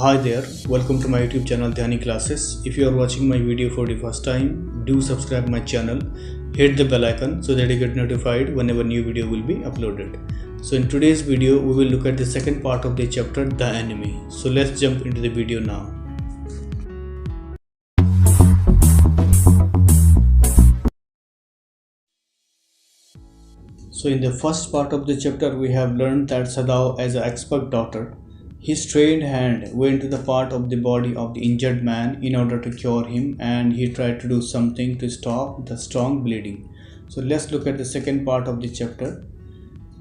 Hi there, welcome to my YouTube channel Dhyani Classes. If you are watching my video for the first time, do subscribe my channel, hit the bell icon so that you get notified whenever new video will be uploaded. So in today's video, we will look at the second part of the chapter, The Enemy. So let's jump into the video now. So in the first part of the chapter, we have learned that Sadao, as an expert doctor, his trained hand went to the part of the body of the injured man in order to cure him, and he tried to do something to stop the strong bleeding. So let's look at the second part of the chapter.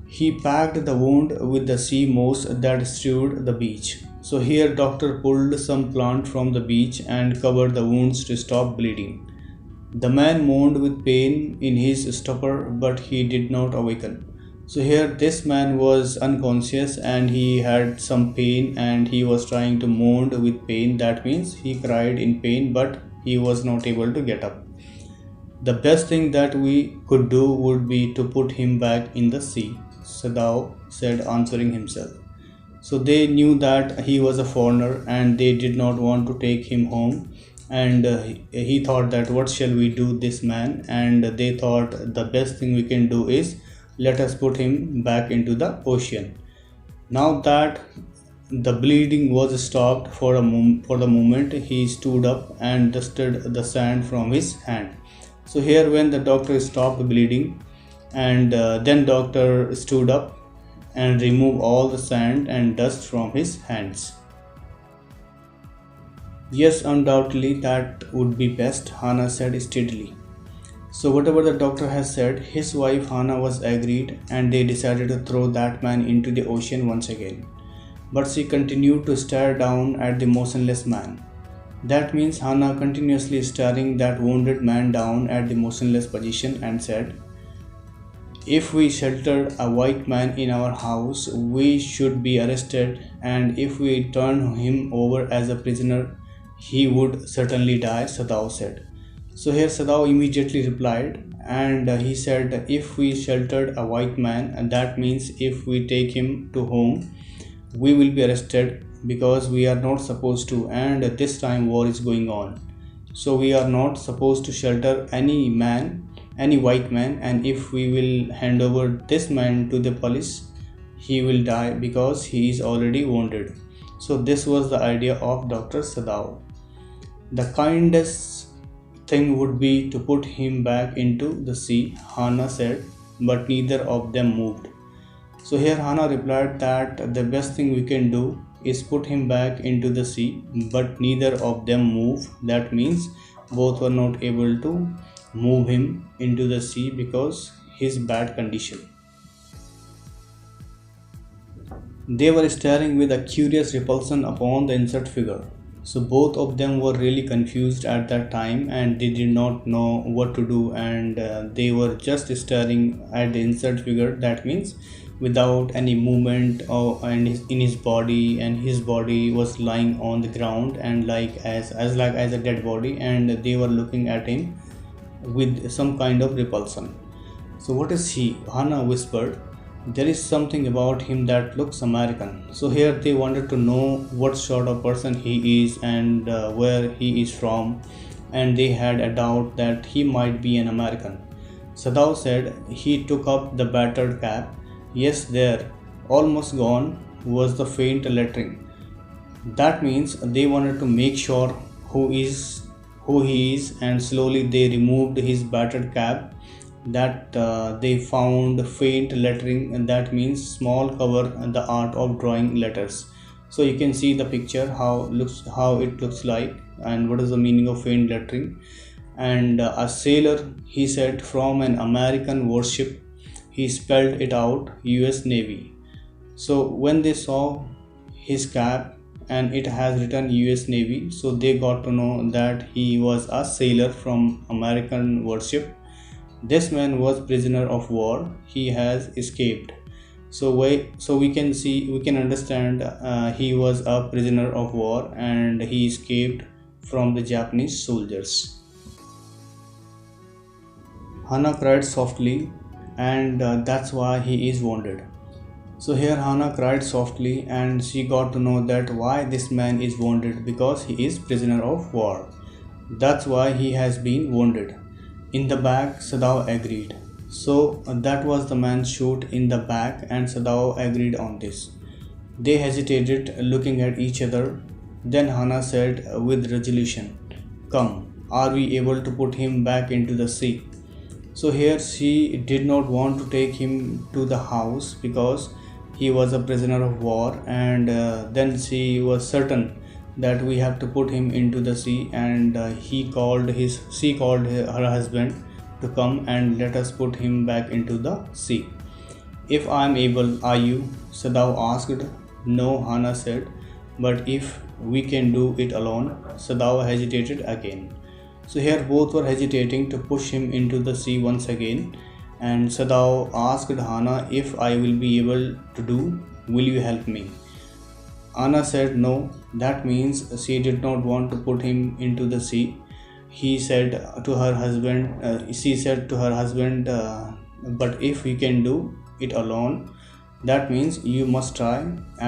He packed the wound with the sea moss that strewed the beach. So here doctor pulled some plant from the beach and covered the wounds to stop bleeding. The man moaned with pain in his stupor, but he did not awaken. So here this man was unconscious and he had some pain and he was trying to moan with pain. That means he cried in pain, but he was not able to get up. The best thing that we could do would be to put him back in the sea, Sadao said, answering himself. So they knew that he was a foreigner and they did not want to take him home. And he thought that what shall we do this man, and they thought the best thing we can do is let us put him back into the ocean. Now that the bleeding was stopped for the moment, he stood up and dusted the sand from his hand. So here when the doctor stopped bleeding, and then doctor stood up and removed all the sand and dust from his hands. Yes, undoubtedly that would be best, Hannah said steadily. So whatever the doctor has said, his wife Hannah was agreed, and they decided to throw that man into the ocean once again. But she continued to stare down at the motionless man. That means Hannah continuously staring that wounded man down at the motionless position and said, "If we sheltered a white man in our house, we should be arrested, and if we turn him over as a prisoner, he would certainly die," Sadao said. So here Sadao immediately replied, and he said, if we sheltered a white man, and that means if we take him to home, we will be arrested because we are not supposed to, and this time war is going on. So we are not supposed to shelter any white man, and if we will hand over this man to the police, he will die because he is already wounded. So this was the idea of Dr. Sadao. The kindest thing would be to put him back into the sea, Hannah said, but neither of them moved. So here Hannah replied that the best thing we can do is put him back into the sea, but neither of them moved. That means both were not able to move him into the sea because his bad condition. They were staring with a curious repulsion upon the insert figure. So both of them were really confused at that time, and they did not know what to do, and they were just staring at the insert figure. That means without any movement in his body, and his body was lying on the ground and like as a dead body, and they were looking at him with some kind of repulsion. So what is he? Hannah whispered. There is something about him that looks American. So here they wanted to know what sort of person he is and where he is from, and they had a doubt that he might be an American. Sadao said he took up the battered cap. Yes, there, almost gone, was the faint lettering. That means they wanted to make sure who he is, and slowly they removed his battered cap. That they found faint lettering, and that means small cover and the art of drawing letters. So you can see the picture how it looks like, and what is the meaning of faint lettering. And a sailor, he said, from an American warship. He spelled it out, US Navy. So when they saw his cap and it has written US Navy, so they got to know that he was a sailor from American warship. This man was prisoner of war. He has escaped. So we can understand he was a prisoner of war and he escaped from the Japanese soldiers. Hannah cried softly, and that's why he is wounded. So here Hannah cried softly, and she got to know that why this man is wounded, because he is prisoner of war. That's why he has been wounded. In the back, Sadao agreed. So that was the man's shoot in the back, and Sadao agreed on this. They hesitated, looking at each other. Then Hannah said with resolution, "Come, are we able to put him back into the sea?" So here she did not want to take him to the house because he was a prisoner of war, and then she was certain that we have to put him into the sea, and she called her husband to come and let us put him back into the sea. "If I am able, are you?" Sadao asked. "No," Hannah said, "but if we can do it alone." Sadao hesitated again. So here both were hesitating to push him into the sea once again, and Sadao asked Hannah, "If I will be able to do, will you help me?" Anna said no. That means she did not want to put him into the sea. She said to her husband, "But if you can do it alone, that means you must try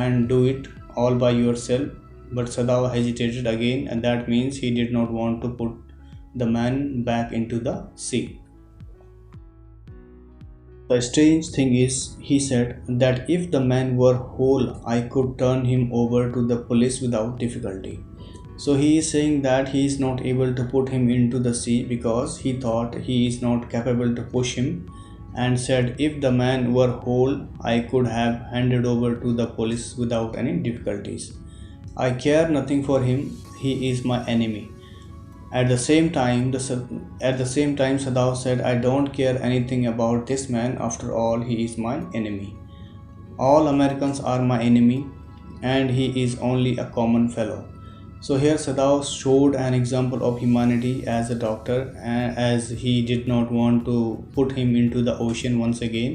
and do it all by yourself." But Sadao hesitated again, and that means he did not want to put the man back into the sea. "The strange thing is," he said, "that if the man were whole, I could turn him over to the police without difficulty." So he is saying that he is not able to put him into the sea because he thought he is not capable to push him, and said, "If the man were whole, I could have handed over to the police without any difficulties. I care nothing for him. He is my enemy." At the same time, Sadao said, "I don't care anything about this man. After all, he is my enemy. All Americans are my enemy, and he is only a common fellow." So here Sadao showed an example of humanity as a doctor, as he did not want to put him into the ocean once again,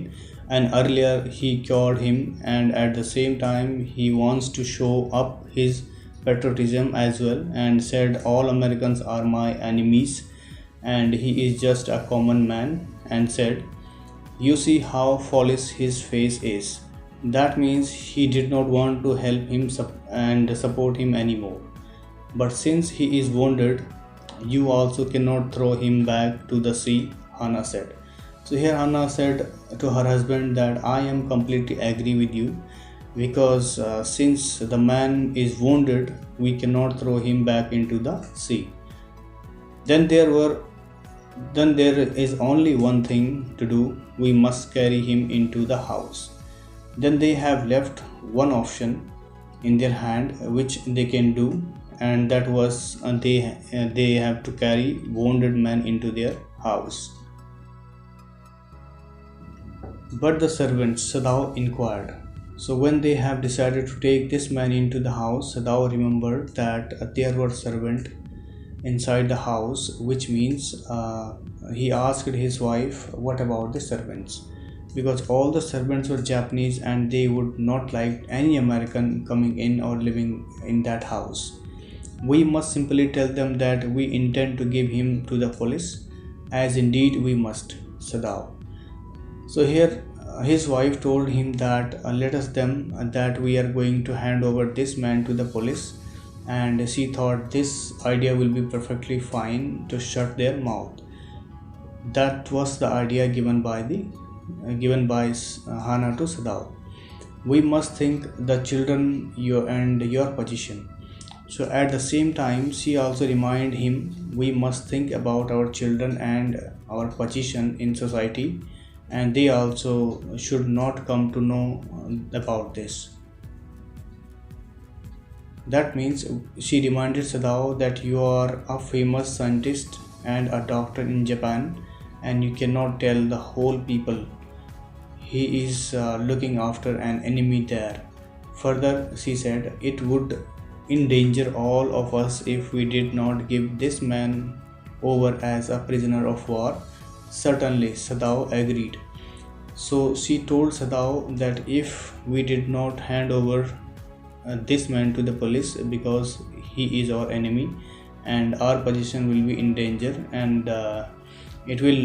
and earlier he cured him, and at the same time he wants to show up his patriotism as well, and said all Americans are my enemies and he is just a common man, and said, "You see how foolish his face is." That means he did not want to help him and support him anymore. "But since he is wounded, you also cannot throw him back to the sea," Hannah said. So here Hannah said to her husband that, "I am completely agree with you, because since the man is wounded, we cannot throw him back into the sea. Then there is only one thing to do. We must carry him into the house." Then they have left one option in their hand which they can do, and that was they have to carry wounded man into their house. "But the servants," Sadao inquired. So when they have decided to take this man into the house, Sadao remembered that there were servants inside the house, which means he asked his wife, "What about the servants?" Because all the servants were Japanese, and they would not like any American coming in or living in that house. "We must simply tell them that we intend to give him to the police, as indeed we must," Sadao. So here his wife told him that, "Let us them that we are going to hand over this man to the police," and she thought this idea will be perfectly fine to shut their mouth. That was the idea given by Hannah to Sadao. "We must think the children your position." So at the same time she also reminded him, "We must think about our children and our position in society, and they also should not come to know about this." That means she reminded Sadao that you are a famous scientist and a doctor in Japan, and you cannot tell the whole people he is looking after an enemy there. Further, she said, "It would endanger all of us if we did not give this man over as a prisoner of war." Certainly, Sadao agreed. So she told Sadao that if we did not hand over this man to the police, because he is our enemy and our position will be in danger, and it will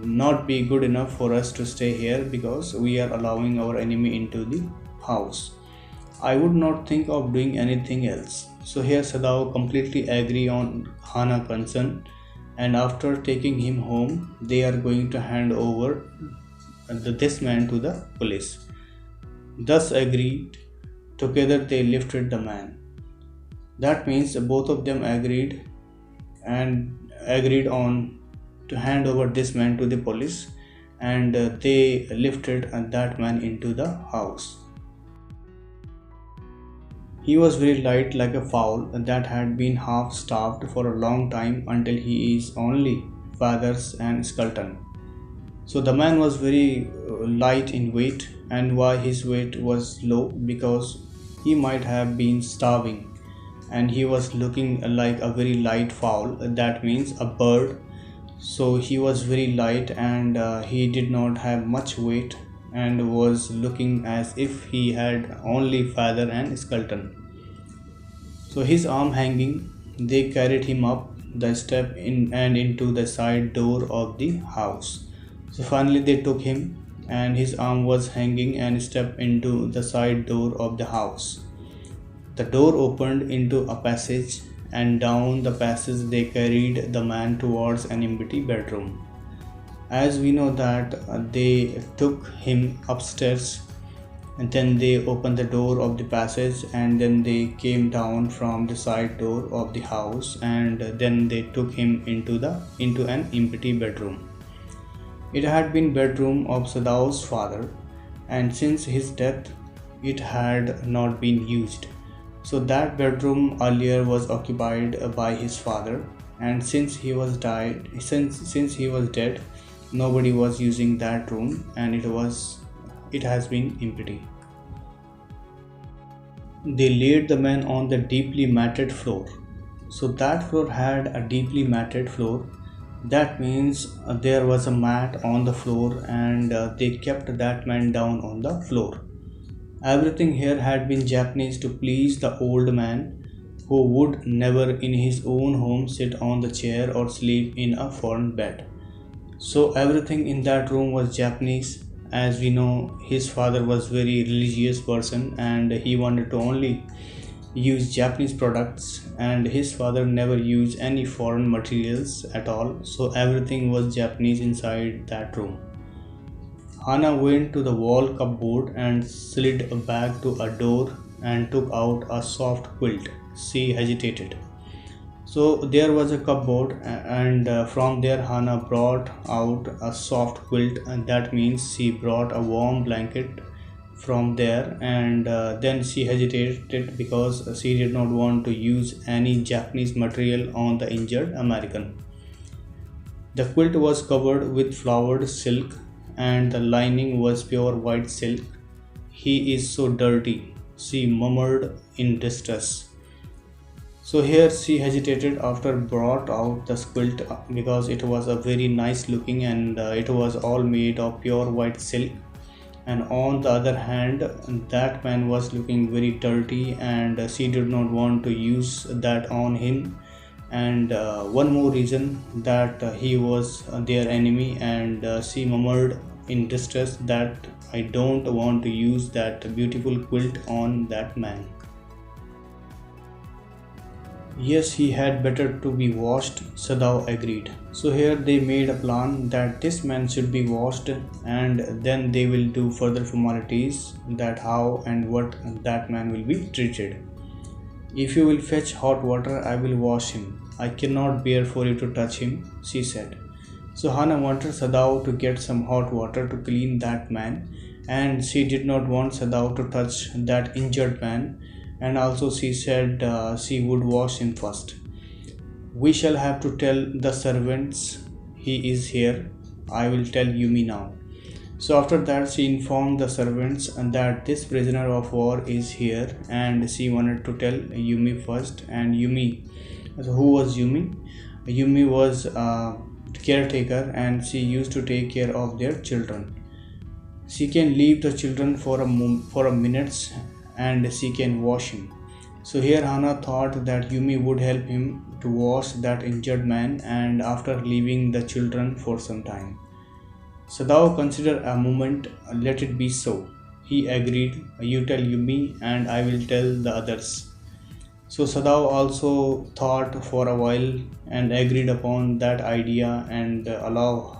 not be good enough for us to stay here because we are allowing our enemy into the house. I would not think of doing anything else. So here Sadao completely agree on Hana's concern, and after taking him home, they are going to hand over this man to the police. Thus agreed, together they lifted the man. That means both of them agreed on to hand over this man to the police, and they lifted that man into the house. He was very light like a fowl that had been half starved for a long time until he is only feathers and skeleton. So the man was very light in weight, and why his weight was low? Because he might have been starving, and he was looking like a very light fowl, that means a bird. So he was very light, and he did not have much weight and was looking as if he had only feather and skeleton. So his arm hanging, they carried him up the step in and into the side door of the house. So finally they took him, and his arm was hanging and stepped into the side door of the house. The door opened into a passage, and down the passage they carried the man towards an empty bedroom. As we know that they took him upstairs, and then they opened the door of the passage, and then they came down from the side door of the house, and then they took him into an empty bedroom. It had been bedroom of Sadao's father, and since his death it had not been used. So that bedroom earlier was occupied by his father, and since he was dead, nobody was using that room, and it has been empty. They laid the man on the deeply matted floor. So that floor had a deeply matted floor. That means there was a mat on the floor, and they kept that man down on the floor. Everything here had been Japanese to please the old man, who would never in his own home sit on the chair or sleep in a foreign bed. So everything in that room was Japanese. As we know, his father was very religious person, and he wanted to only use Japanese products, and his father never used any foreign materials at all. So everything was Japanese inside that room. Hana went to the wall cupboard and slid back to a door and took out a soft quilt. She hesitated. So there was a cupboard, and from there Hana brought out a soft quilt, and that means she brought a warm blanket from there, and then she hesitated because she did not want to use any Japanese material on the injured American. The quilt was covered with flowered silk, and the lining was pure white silk. He is so dirty, she murmured in distress. So here she hesitated after brought out the quilt because it was a very nice looking, and it was all made of pure white silk. And on the other hand, that man was looking very dirty, and she did not want to use that on him. And one more reason that he was their enemy, and she murmured in distress that I don't want to use that beautiful quilt on that man. Yes, he had better to be washed, Sadao agreed. So here they made a plan that this man should be washed, and then they will do further formalities that how and what that man will be treated. If you will fetch hot water, I will wash him. I cannot bear for you to touch him, she said. So Hana wanted Sadao to get some hot water to clean that man, and she did not want Sadao to touch that injured man, and also she said she would wash him first. We shall have to tell the servants he is here. I will tell Yumi now. So after that she informed the servants that this prisoner of war is here, and she wanted to tell Yumi first. And Yumi, so who was Yumi? Yumi was a caretaker, and she used to take care of their children. She can leave the children for a minute, and she can wash him. So here Hana thought that Yumi would help him to wash that injured man, and after leaving the children for some time. Sadao considered a moment, let it be so. He agreed, you tell you me and I will tell the others. So Sadao also thought for a while and agreed upon that idea and allow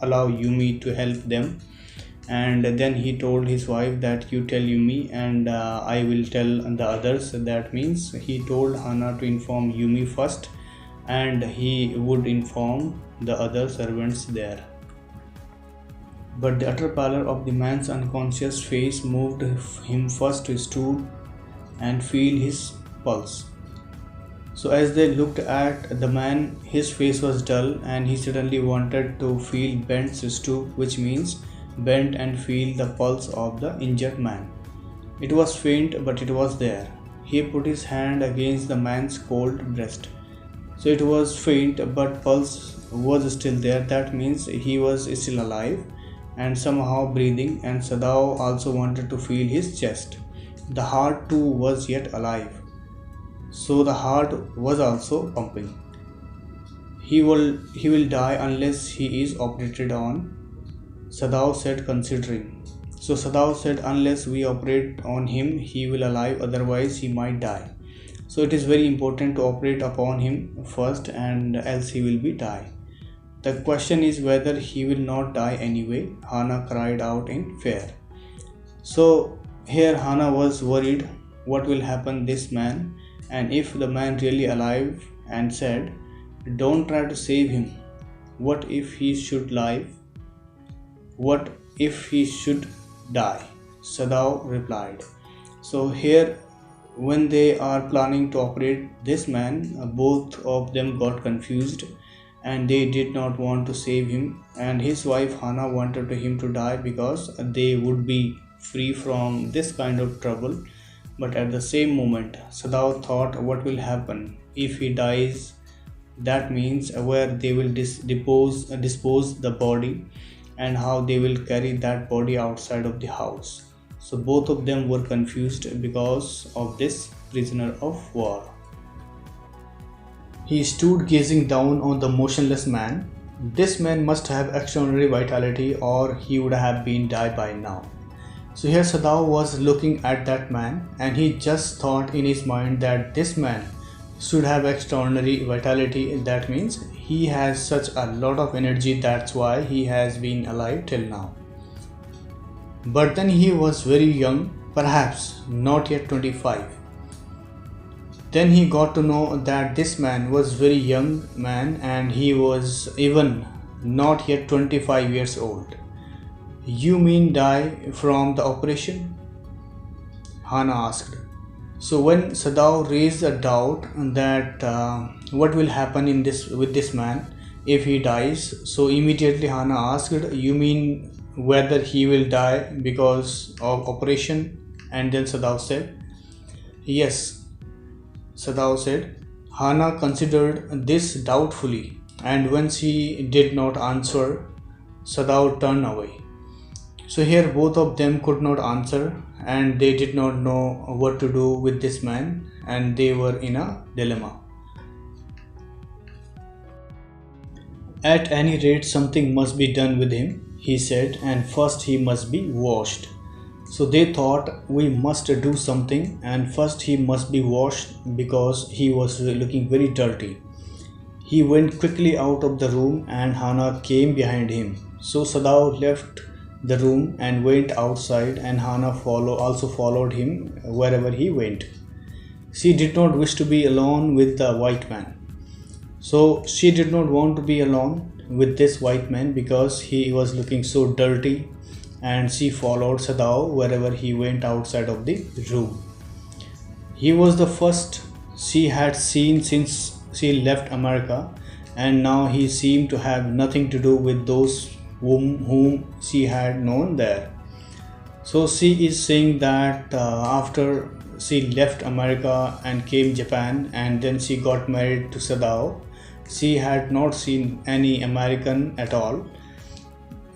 Yumi to help them. And then he told his wife that you tell Yumi and I will tell the others. That means he told Hana to inform Yumi first and he would inform the other servants there. But the utter pallor of the man's unconscious face moved him first to stoop and feel his pulse. So as they looked at the man, his face was dull and he suddenly wanted to feel bent to stoop, which means bend and feel the pulse of the injured man. It was faint, but it was there. He put his hand against the man's cold breast. So it was faint, but pulse was still there. That means he was still alive and somehow breathing, and Sadao also wanted to feel his chest. The heart too was yet alive. So the heart was also pumping. He will die unless he is operated on, Sadao said, considering. So Sadao said, unless we operate on him, he will alive, otherwise he might die. So it is very important to operate upon him first, and else he will be die. The question is whether he will not die anyway, Hana cried out in fear. So here Hana was worried what will happen this man, and if the man really alive, and said, don't try to save him. What if he should live? What if he should die? Sadao replied. So here when they are planning to operate this man, both of them got confused and they did not want to save him, and his wife Hana wanted him to die because they would be free from this kind of trouble. But at the same moment, Sadao thought, what will happen if he dies? That means where they will dispose the body and how they will carry that body outside of the house. So both of them were confused because of this prisoner of war. He stood gazing down on the motionless man. This man must have extraordinary vitality or he would have been dead by now. So here Sadao was looking at that man and he just thought in his mind that this man should have extraordinary vitality. That means he has such a lot of energy, that's why he has been alive till now. But then he was very young, perhaps not yet 25. Then he got to know that this man was very young man and he was even not yet 25 years old. You mean die from the operation? Hana asked. So when Sadao raised a doubt that what will happen with this man if he dies, so immediately Hana asked, you mean whether he will die because of operation? And then Sadao said, yes. Sadao said. Hana considered this doubtfully, and when she did not answer, Sadao turned away. So here both of them could not answer and they did not know what to do with this man and they were in a dilemma. At any rate, something must be done with him, he said, and first he must be washed. So they thought, we must do something, and first he must be washed because he was looking very dirty. He went quickly out of the room and Hana came behind him. So Sadao left the room and went outside, and Hana also followed him wherever he went. She did not wish to be alone with the white man. So she did not want to be alone with this white man because he was looking so dirty, and she followed Sadao wherever he went outside of the room. He was the first she had seen since she left America, and now he seemed to have nothing to do with those whom she had known there. So she is saying that after she left America and came Japan and then she got married to Sadao, she had not seen any American at all.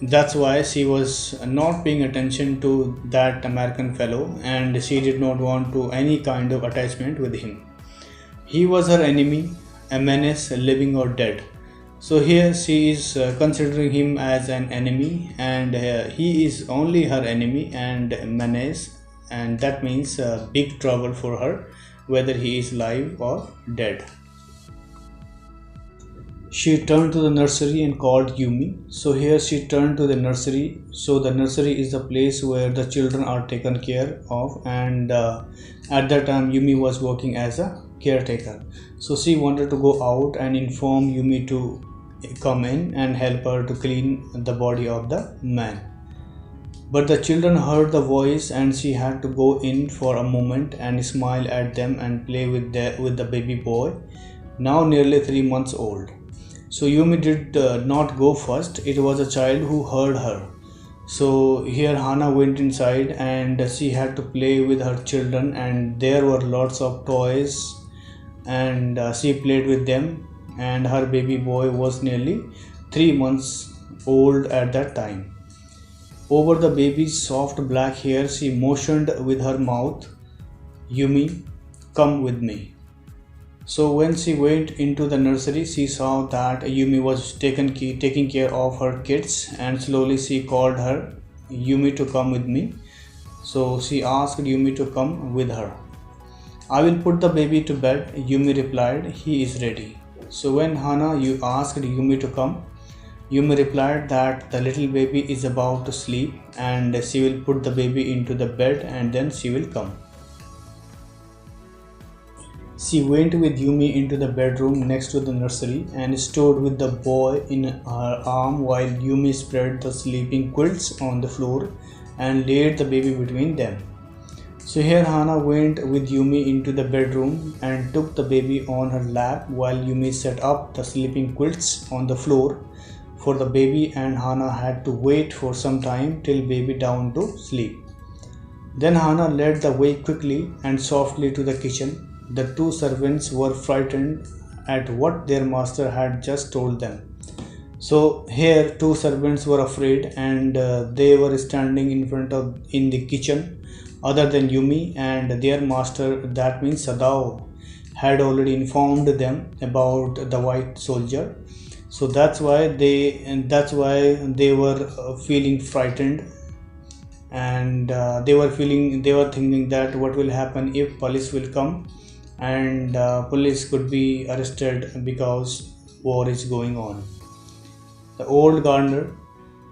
That's why she was not paying attention to that American fellow and she did not want to any kind of attachment with him. He was her enemy, a menace, living or dead. So here she is considering him as an enemy, and he is only her enemy and menace, and that means big trouble for her, whether he is alive or dead. She turned to the nursery and called Yumi. So here she turned to the nursery. So the nursery is the place where the children are taken care of, and at that time Yumi was working as a caretaker. So she wanted to go out and inform Yumi to come in and help her to clean the body of the man. But the children heard the voice, and she had to go in for a moment and smile at them and play with the baby boy, now nearly 3 months old. So Yumi did not go first. It was a child who heard her. So here Hana went inside, and she had to play with her children, and there were lots of toys, and she played with them, and her baby boy was nearly 3 months old at that time. Over the baby's soft black hair, she motioned with her mouth, Yumi, come with me. So when she went into the nursery, she saw that Yumi was taking care of her kids, and slowly she called her, Yumi, to come with me. So she asked Yumi to come with her. I will put the baby to bed, Yumi replied. He is ready. So when Hana asked Yumi to come, Yumi replied that the little baby is about to sleep, and she will put the baby into the bed and then she will come. She went with Yumi into the bedroom next to the nursery and stood with the boy in her arm while Yumi spread the sleeping quilts on the floor and laid the baby between them. So here Hana went with Yumi into the bedroom and took the baby on her lap while Yumi set up the sleeping quilts on the floor for the baby, and Hana had to wait for some time till baby down to sleep. Then Hana led the way quickly and softly to the kitchen. The two servants were frightened at what their master had just told them. So here two servants were afraid, and they were standing in the kitchen other than Yumi, and their master, that means Sadao, had already informed them about the white soldier. So that's why they were feeling frightened, and they were thinking that what will happen if police will come, and police could be arrested because war is going on. The old gardener,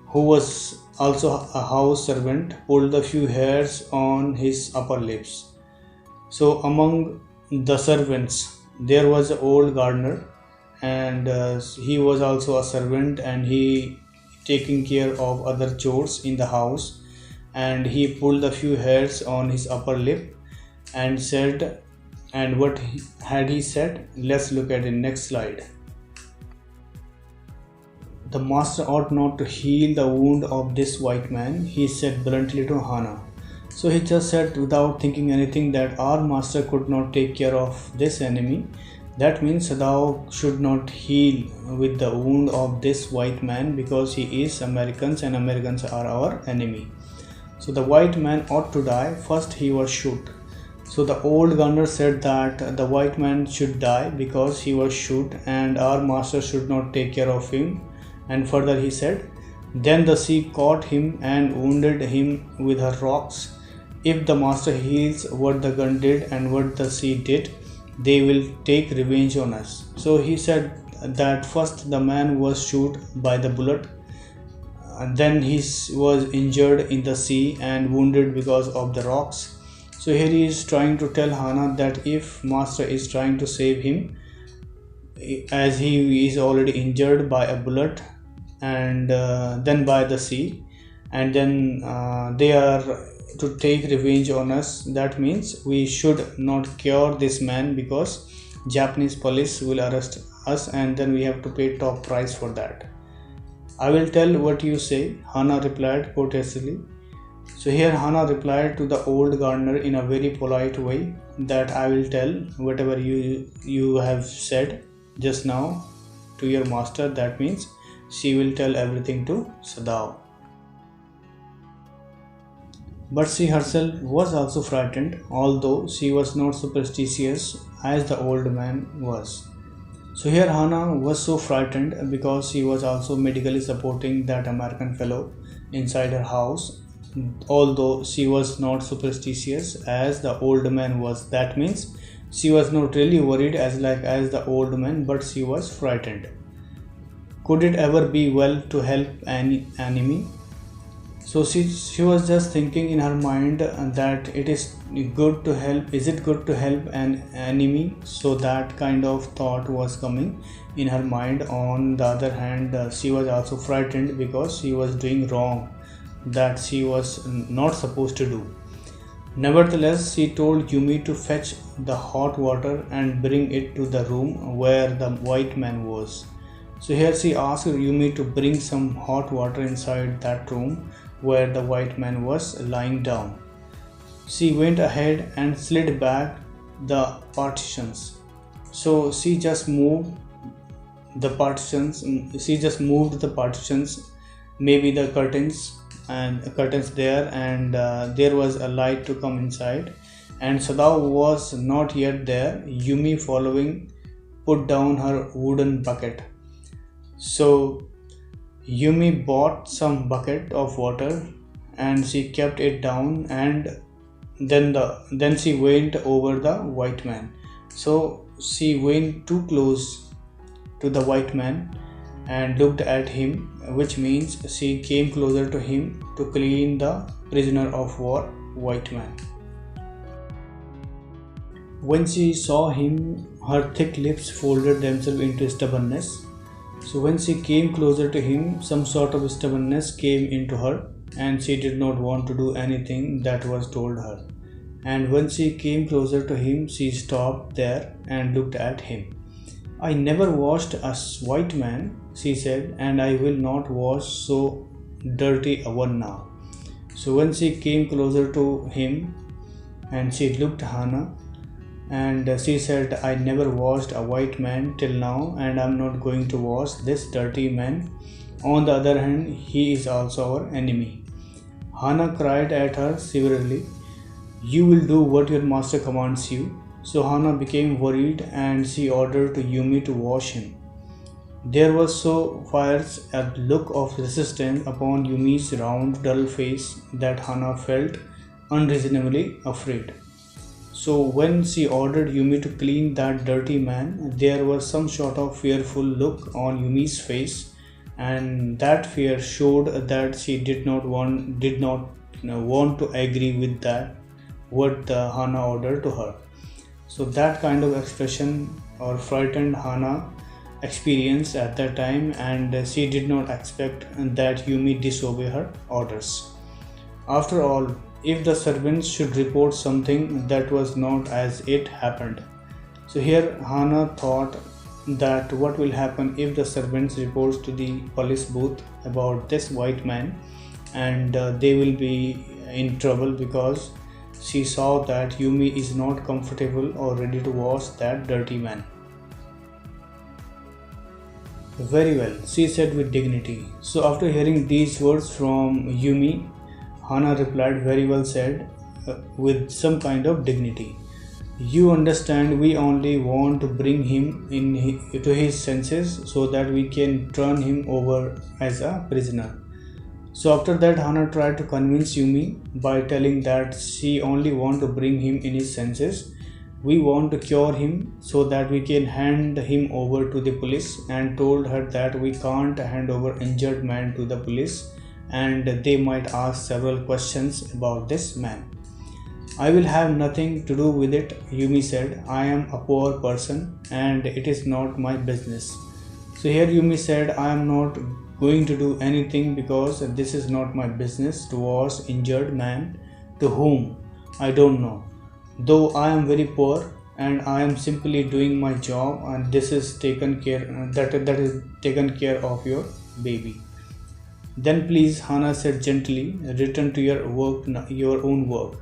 who was also a house servant, pulled a few hairs on his upper lips. So among the servants there was an old gardener, and he was also a servant, and he taking care of other chores in the house, and he pulled a few hairs on his upper lip and said, and what had he said? Let's look at the next slide. The master ought not to heal the wound of this white man, he said bluntly to Hana. So he just said without thinking anything that our master could not take care of this enemy. That means thou should not heal with the wound of this white man because he is Americans and Americans are our enemy. So the white man ought to die. First he was shot. So the old gunner said that the white man should die because he was shot and our master should not take care of him. And further he said, then the sea caught him and wounded him with her rocks. If the master heals what the gun did and what the sea did, they will take revenge on us. So he said that first the man was shot by the bullet, and then he was injured in the sea and wounded because of the rocks. So here he is trying to tell Hana that if master is trying to save him, as he is already injured by a bullet and then by the sea, and then they are to take revenge on us, that means we should not cure this man because Japanese police will arrest us and then we have to pay top price for that. I will tell what you say, Hana replied courteously. So here Hana replied to the old gardener in a very polite way that I will tell whatever you have said just now to your master. That means she will tell everything to Sadao. But she herself was also frightened, although she was not superstitious as the old man was. So here Hannah was so frightened because she was also medically supporting that American fellow inside her house. Although she was not superstitious as the old man was, that means she was not really worried as the old man, but she was frightened. Could it ever be well to help an enemy? So she was just thinking in her mind that it is good to help. Is it good to help an enemy? So that kind of thought was coming in her mind. On the other hand, she was also frightened because she was doing wrong that she was not supposed to do. Nevertheless, she told Yumi to fetch the hot water and bring it to the room where the white man was. So here she asked Yumi to bring some hot water inside that room where the white man was lying down. She went ahead and slid back the partitions. So she just moved the partitions, maybe the curtains there, and there was a light to come inside. And Sadao was not yet there. Yumi, following, put down her wooden bucket. So Yumi bought some bucket of water and she kept it down, and then she went over the white man. So she went too close to the white man and looked at him, which means she came closer to him to clean the prisoner of war white man. When she saw him, her thick lips folded themselves into stubbornness. So when she came closer to him, some sort of stubbornness came into her, and she did not want to do anything that was told her. And when she came closer to him, she stopped there and looked at him. I never washed a white man, she said, and I will not wash so dirty a one now. So when she came closer to him and she looked at Hannah, and she said, I never washed a white man till now, and I'm not going to wash this dirty man. On the other hand, he is also our enemy. Hannah cried at her severely, You will do what your master commands you. So Hannah became worried and she ordered Yumi to wash him. There was so fierce a look of resistance upon Yumi's round, dull face that Hannah felt unreasonably afraid. So when she ordered Yumi to clean that dirty man, there was some sort of fearful look on Yumi's face, and that fear showed that she did not want to agree with that what Hannah ordered to her. So that kind of expression or frightened Hannah experienced at that time, and she did not expect that Yumi disobey her orders. After all, if the servants should report something that was not as it happened. So here Hannah thought that what will happen if the servants reports to the police booth about this white man, and they will be in trouble because she saw that Yumi is not comfortable or ready to wash that dirty man. Very well, she said with dignity. So after hearing these words from Yumi, Hannah replied, Very well said, with some kind of dignity. You understand, we only want to bring him to his senses so that we can turn him over as a prisoner. So after that, Hannah tried to convince Yumi by telling that she only wants to bring him in his senses. We want to cure him so that we can hand him over to the police, and told her that we can't hand over injured man to the police and they might ask several questions about this man. I will have nothing to do with it, Yumi said. I am a poor person and it is not my business. So here Yumi said, I am not going to do anything because this is not my business to wash injured man to whom I don't know. Though I am very poor and I am simply doing my job, and this is taken care that is taken care of your baby. Then please, Hannah said gently, return to your own work.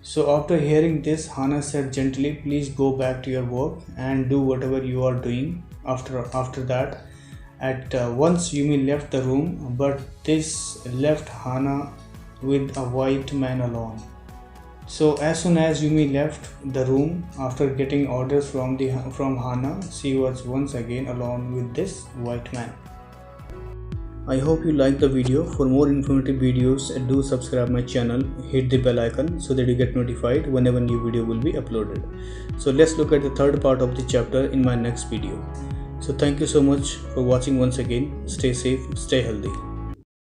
So after hearing this, Hannah said gently, please go back to your work and do whatever you are doing. After that, at once Yumi left the room, but this left Hannah with a white man alone. So as soon as Yumi left the room after getting orders from Hana, she was once again alone with this white man. I hope you liked the video. For more informative videos, do subscribe my channel, hit the bell icon so that you get notified whenever new video will be uploaded. So let's look at the third part of the chapter in my next video. So thank you so much for watching once again. Stay safe, stay healthy.